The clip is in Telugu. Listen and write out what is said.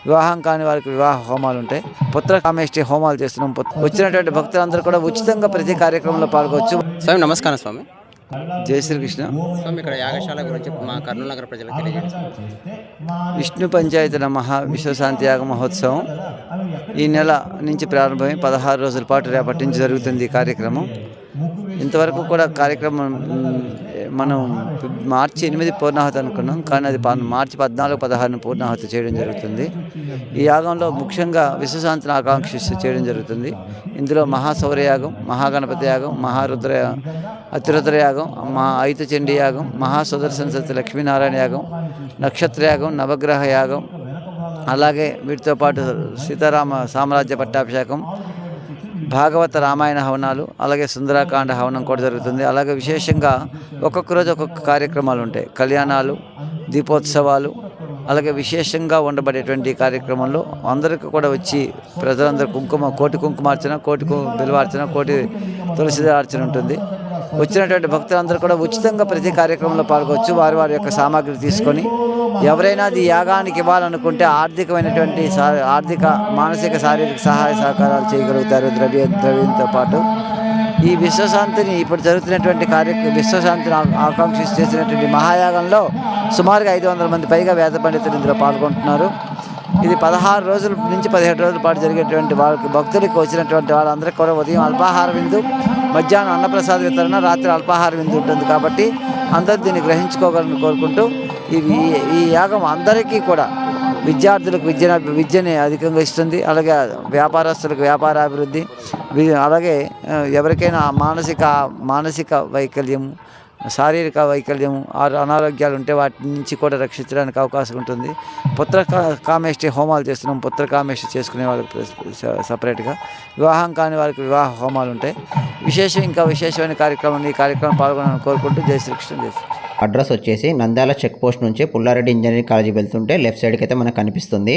వివాహం కాని వారికి వివాహ హోమాలు ఉంటాయి. పుత్ర కామేష్టి హోమాలు చేస్తున్నాం. వచ్చినటువంటి భక్తులందరూ కూడా ఉచితంగా ప్రతి కార్యక్రమంలో పాల్గొవచ్చు. స్వామి నమస్కారం స్వామి. జై శ్రీకృష్ణ. స్వామి ఇక్కడ యాగశాల గురించి మా కర్నూలు నగర ప్రజలకు తెలియజేయండి స్వామి. విష్ణు పంచాయతీ నమః విశ్వశాంతి యాగ మహోత్సవం ఈ నెల నుంచి ప్రారంభమై 16 రోజుల పాటు రేపటి నుంచి జరుగుతుంది ఈ కార్యక్రమం. ఇంతవరకు కూడా కార్యక్రమం మనం మార్చి 8 పూర్ణాహుతి అనుకున్నాం, కానీ అది మార్చి 14, 16 పూర్ణాహుతి చేయడం జరుగుతుంది. ఈ యాగంలో ముఖ్యంగా విశ్వశాంతిని ఆకాంక్షిస్తూ చేయడం జరుగుతుంది. ఇందులో మహాశౌర్యయాగం, మహాగణపతి యాగం, అతిరుద్ర యాగం, ఐతచండీ యాగం, మహాసుదర్శన సతి లక్ష్మీనారాయణ యాగం, నక్షత్ర యాగం, నవగ్రహ యాగం, అలాగే వీటితో పాటు సీతారామ సామ్రాజ్య పట్టాభిషేకం, భాగవత రామాయణ హవనాలు, అలాగే సుందరాకాండ హవనం కూడా జరుగుతుంది. అలాగే విశేషంగా ఒక్కొక్క రోజు ఒక్కొక్క కార్యక్రమాలు ఉంటాయి. కళ్యాణాలు, దీపోత్సవాలు, అలాగే విశేషంగా ఉండబడేటువంటి కార్యక్రమంలో అందరికీ కూడా వచ్చి ప్రజలందరూ కోటి కుంకుమార్చన, కోటి బిల్వార్చన, కోటి తులసిదార్చన ఉంటుంది. వచ్చినటువంటి భక్తులందరూ కూడా ఉచితంగా ప్రతి కార్యక్రమంలో పాల్గొవచ్చు. వారి యొక్క సామాగ్రి తీసుకొని ఎవరైనా అది యాగానికి ఇవ్వాలనుకుంటే ఆర్థిక, మానసిక, శారీరక సహాయ సహకారాలు చేయగలుగుతారు ద్రవ్యంతో పాటు. ఈ విశ్వశాంతిని ఇప్పుడు జరుగుతున్నటువంటి విశ్వశాంతిని ఆకాంక్షిస్తూ చేసినటువంటి మహాయాగంలో సుమారుగా 500 మంది పైగా వేద పండితులు ఇందులో పాల్గొంటున్నారు. ఇది 16 రోజుల నుంచి 17 రోజుల పాటు జరిగేటువంటి భక్తులకు వచ్చినటువంటి వాళ్ళందరికీ కూడా ఉదయం అల్పాహార విందు, మధ్యాహ్నం అన్నప్రసాద వితరణ, రాత్రి అల్పాహార విందు ఉంటుంది. కాబట్టి అందరూ దీన్ని గ్రహించుకోగలని కోరుకుంటూ ఈ యాగం అందరికీ కూడా విద్యార్థులకు విద్యని అధికంగా ఇస్తుంది. అలాగే వ్యాపారస్తులకు వ్యాపారాభివృద్ధి, అలాగే ఎవరికైనా మానసిక వైకల్యం, శారీరక వైకల్యం, అనారోగ్యాలు ఉంటే వాటి నుంచి కూడా రక్షించడానికి అవకాశం ఉంటుంది. పుత్ర కామేష్టి హోమాలు చేస్తున్నాం. పుత్ర కామేష్టి చేసుకునే వాళ్ళకి సపరేట్గా, వివాహం కాని వారికి వివాహ హోమాలు ఉంటాయి. విశేషమైన ఈ కార్యక్రమం పాల్గొనాలని కోరుకుంటూ జై శ్రీకృష్ణ. అడ్రస్ వచ్చేసి నంద్యాల చెక్ పోస్ట్ నుంచి పుల్లారెడ్డి ఇంజనీరింగ్ కాలేజీ వెళ్తుంటే లెఫ్ట్ సైడ్కి అయితే మనకు కనిపిస్తుంది.